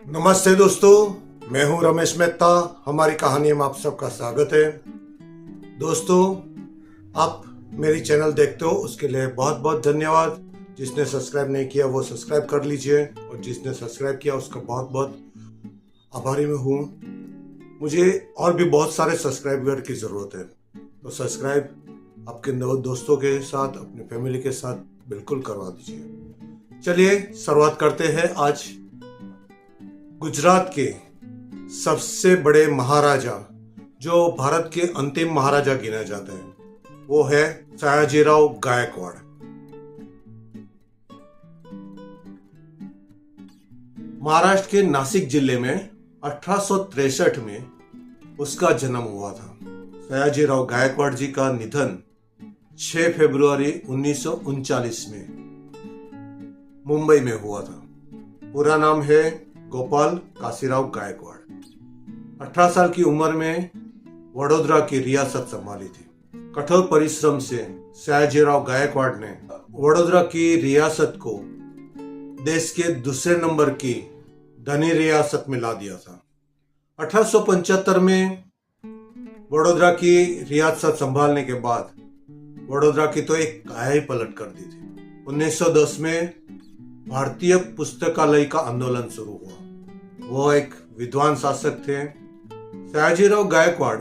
नमस्ते दोस्तों, मैं हूं रमेश मेहता। हमारी कहानी में आप सबका स्वागत है। दोस्तों, आप मेरी चैनल देखते हो उसके लिए बहुत बहुत धन्यवाद। जिसने सब्सक्राइब नहीं किया वो सब्सक्राइब कर लीजिए और जिसने सब्सक्राइब किया उसका बहुत बहुत आभारी मैं हूँ। मुझे और भी बहुत सारे सब्सक्राइबर की ज़रूरत है, तो सब्सक्राइब आपके दोस्तों के साथ, अपने फैमिली के साथ बिल्कुल करवा दीजिए। चलिए शुरुआत करते हैं। आज गुजरात के सबसे बड़े महाराजा, जो भारत के अंतिम महाराजा गिना जाते हैं, वो है सयाजीराव गायकवाड़। महाराष्ट्र के नासिक जिले में 1863 में उसका जन्म हुआ था। सयाजीराव गायकवाड़ जी का निधन 6 फरवरी 1939 में मुंबई में हुआ था। पूरा नाम है गोपाल काशीराव गायकवाड़। 18 साल की उम्र में वडोदरा की रियासत संभाली थी। कठोर परिश्रम से सयाजीराव गायकवाड़ ने वडोदरा की रियासत को देश के दूसरे नंबर की धनी रियासत में ला दिया था। 1875 में वडोदरा की रियासत संभालने के बाद वडोदरा की तो एक काया ही पलट कर दी थी। 1910 में भारतीय पुस्तकालय का आंदोलन शुरू हुआ। वो एक विद्वान शासक थे। सयाजीराव गायकवाड़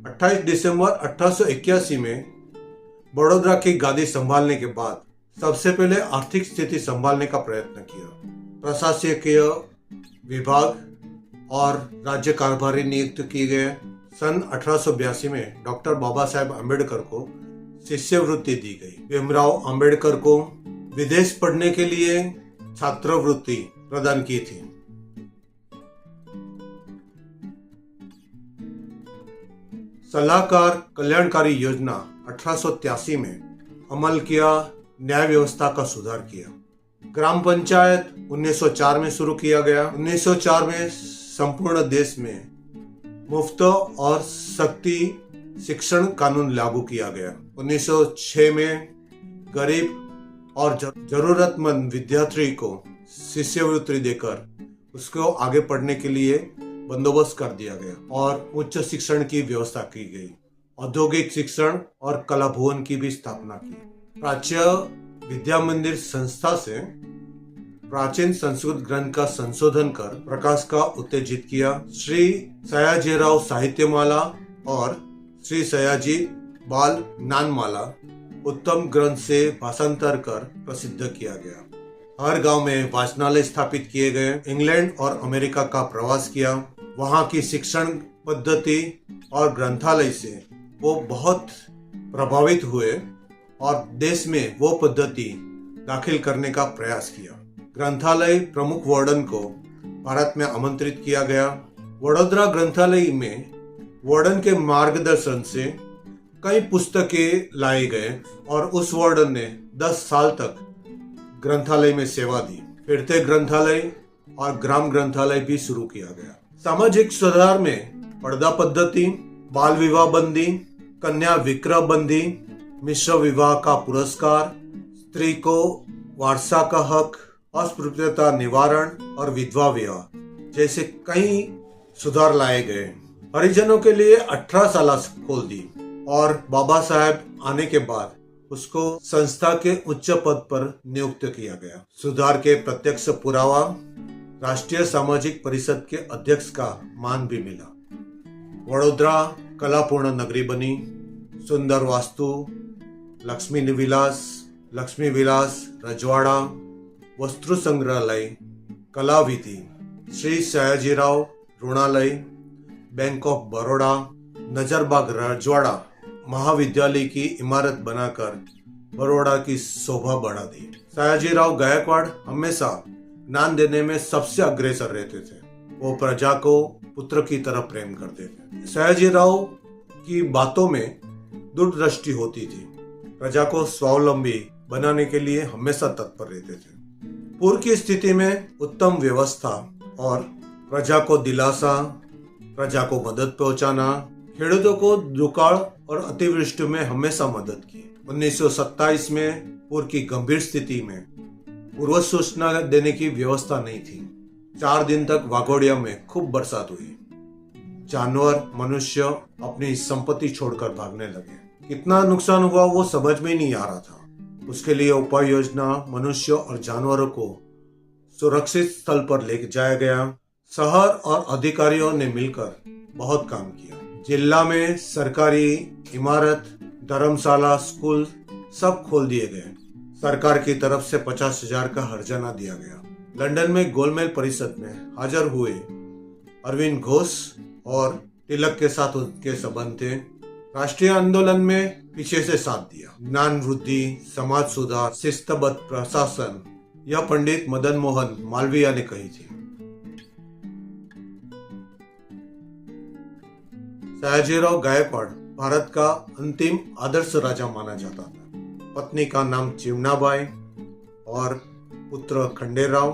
28 दिसंबर 1881 में वडोदरा की गादी संभालने के बाद सबसे पहले आर्थिक स्थिति संभालने का प्रयत्न किया। प्रशासकीय विभाग और राज्य कारभारी नियुक्त किए गए। सन 1882 में डॉक्टर बाबा साहेब अम्बेडकर को शिष्यवृत्ति दी गई। भीमराव अम्बेडकर को विदेश पढ़ने के लिए छात्रवृत्ति प्रदान की थी। सलाहकार कल्याणकारी योजना 1883 में अमल किया। न्याय व्यवस्था का सुधार किया। ग्राम पंचायत 1904 में शुरू किया गया। 1904 में संपूर्ण देश में मुफ्त और सख्ती शिक्षण कानून लागू किया गया। 1906 में गरीब और जरूरतमंद विद्यार्थी को शिष्यवृत्ति देकर उसको आगे पढ़ने के लिए बंदोबस्त कर दिया गया और उच्च शिक्षण की व्यवस्था की गई। औद्योगिक शिक्षण और कला भवन की भी स्थापना की। प्राच्य विद्या मंदिर संस्था से प्राचीन संस्कृत ग्रंथ का संशोधन कर प्रकाश का उत्तेजित किया। श्री सयाजीराव साहित्यमाला और श्री सयाजी बाल ज्ञानमाला उत्तम ग्रंथ से भाषांतर कर प्रसिद्ध किया गया। हर गांव में वाचनालय स्थापित किए गए। इंग्लैंड और अमेरिका का प्रवास किया। वहां की शिक्षण पद्धति और ग्रंथालय से वो बहुत प्रभावित हुए और देश में वो पद्धति दाखिल करने का प्रयास किया। ग्रंथालय प्रमुख वार्डन को भारत में आमंत्रित किया गया। वडोदरा ग्रंथालय में वार्डन के मार्गदर्शन से कई पुस्तकें लाए गए और उस वार्डन ने 10 साल तक ग्रंथालय में सेवा दी। फिरते ग्रंथालय और ग्राम ग्रंथालय भी शुरू किया गया। सामाजिक सुधार में पर्दा पद्धति, बाल विवाह बंदी, कन्या विक्रय बंदी, मिश्र विवाह का पुरस्कार, स्त्री को वारसा का हक, अस्पृश्यता निवारण और विधवा विवाह जैसे कई सुधार लाए गए। हरिजनों के लिए 18 शाला खोल दी और बाबा साहेब आने के बाद उसको संस्था के उच्च पद पर नियुक्त किया गया। सुधार के प्रत्यक्ष पुरावा राष्ट्रीय सामाजिक परिषद के अध्यक्ष का मान भी मिला। वडोदरा कलापूर्ण नगरी बनी। सुंदर वास्तु, लक्ष्मी विलास रजवाड़ा, वस्त्र संग्रहालय, कला विधि, श्री सयाजीराव ऋणालय, बैंक ऑफ बड़ौदा, नजरबाग रजवाड़ा महाविद्यालय की इमारत बनाकर बड़ौदा की शोभा बढ़ा दी। सयाजीराव गायकवाड़ हमेशा ज्ञान देने में सबसे अग्रसर रहते थे। वो प्रजा को पुत्र की तरह प्रेम करते थे। सयाजीराव की बातों में दूरदृष्टि होती थी। प्रजा को स्वावलंबी बनाने के लिए हमेशा तत्पर रहते थे। पूर्व की स्थिति में उत्तम व्यवस्था और प्रजा को दिलासा, प्रजा को मदद पहुंचाना, खेडूतों को दुकाल और अतिवृष्टि में हमेशा मदद की। 1927 में पूर्व की गंभीर स्थिति में पूर्व सूचना देने की व्यवस्था नहीं थी। 4 दिन तक वाघोडिया में खूब बरसात हुई। जानवर, मनुष्य अपनी संपत्ति छोड़कर भागने लगे। कितना नुकसान हुआ वो समझ में नहीं आ रहा था। उसके लिए उपाय योजना मनुष्य और जानवरों को सुरक्षित स्थल पर ले जाया गया। शहर और अधिकारियों ने मिलकर बहुत काम किया। जिला में सरकारी इमारत, धर्मशाला, स्कूल सब खोल दिए गए। सरकार की तरफ से 50,000 का हर्जाना दिया गया। लंदन में गोलमेज परिषद में हाजिर हुए अरविंद घोष और तिलक के साथ उनके संबंध थे। राष्ट्रीय आंदोलन में पीछे से साथ दिया। ज्ञान वृद्धि, समाज सुधार, शिस्तबद्ध प्रशासन, यह पंडित मदन मोहन मालवीय ने कही थी। सयाजीराव गायकवाड़ भारत का अंतिम आदर्श राजा माना जाता था। पत्नी का नाम चिमनाबाई और पुत्र खंडेराव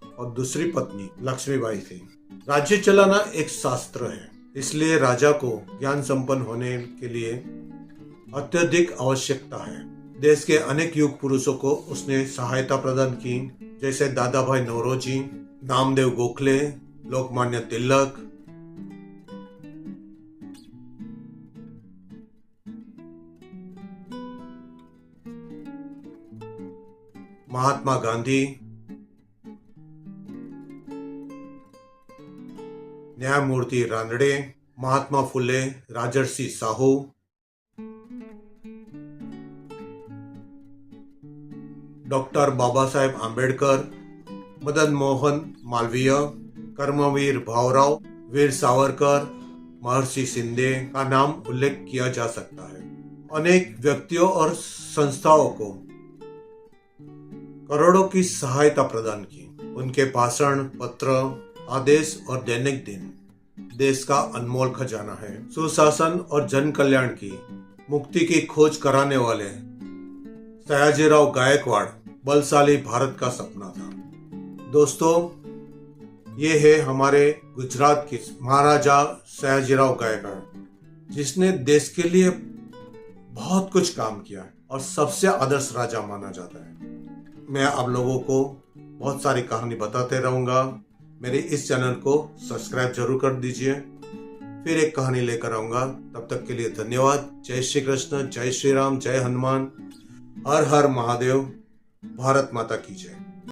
और दूसरी पत्नी लक्ष्मीबाई थी। राज्य चलाना एक शास्त्र है, इसलिए राजा को ज्ञान संपन्न होने के लिए अत्यधिक आवश्यकता है। देश के अनेक युग पुरुषों को उसने सहायता प्रदान की, जैसे दादा भाई नौरोजी, नामदेव गोखले, लोकमान्य तिलक, महात्मा गांधी, न्यायमूर्ति रानडे, महात्मा फुले, राजर्षि साहू, डॉक्टर बाबा साहेब आंबेडकर, मदन मोहन मालवीय, कर्मवीर भावराव, वीर सावरकर, महर्षि शिंदे का नाम उल्लेख किया जा सकता है। अनेक व्यक्तियों और संस्थाओं को करोड़ों की सहायता प्रदान की। उनके भाषण, पत्र, आदेश और दैनिक दिन देश का अनमोल खजाना है। सुशासन और जन कल्याण की मुक्ति की खोज कराने वाले सयाजीराव गायकवाड़ बलशाली भारत का सपना था। दोस्तों, ये है हमारे गुजरात के महाराजा सयाजीराव गायकवाड़, जिसने देश के लिए बहुत कुछ काम किया और सबसे आदर्श राजा माना जाता है। मैं आप लोगों को बहुत सारी कहानी बताते रहूंगा। मेरे इस चैनल को सब्सक्राइब जरूर कर दीजिए। फिर एक कहानी लेकर आऊंगा। तब तक के लिए धन्यवाद। जय श्री कृष्ण, जय श्री राम, जय हनुमान, हर हर महादेव, भारत माता की जय।